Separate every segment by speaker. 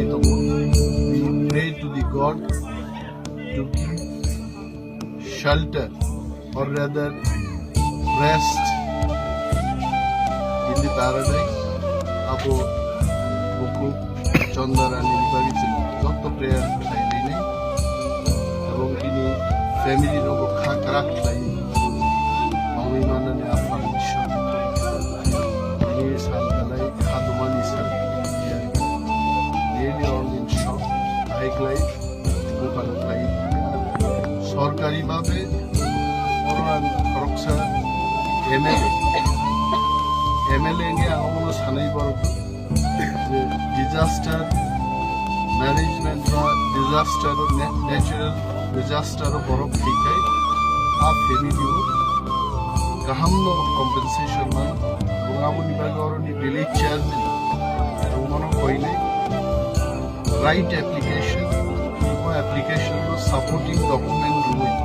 Speaker 1: We pray to the God to give shelter or rather rest in the paradise. Apo buku Chandarani bagitse jotto prayer chaile nei ebong tini family roko khakrak lai ami manane afan ishor ini salgalai khadumani sar really all in shock hike life local life সরকারি ভাবে অরুণান খরকসা MLA নিয়ে আগমন সানাই বড় যে disaster management বা disaster natural disaster বড় ফিকাই আ ফেমিলিও গাহামনো compensation মান গঙ্গামনি বাগরনি village chairman রুমনো কইলে right application application of supporting document ruling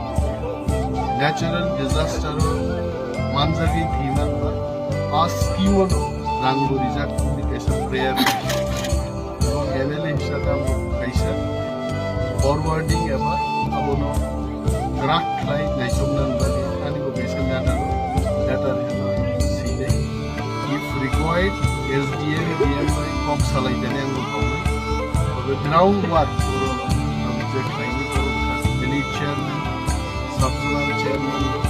Speaker 1: natural disaster manjagi thiman as kiwon rango rijak communication prayer এবং এমএলএ হিসাবে আমরা কাইসা ফরওয়ার্ডিং এবার abono draft লাই নাইসমনান বালি ani ko besen letter sile if required SDM DMI kom salai dene ang ko ground work village chairman, sub-zone chairman,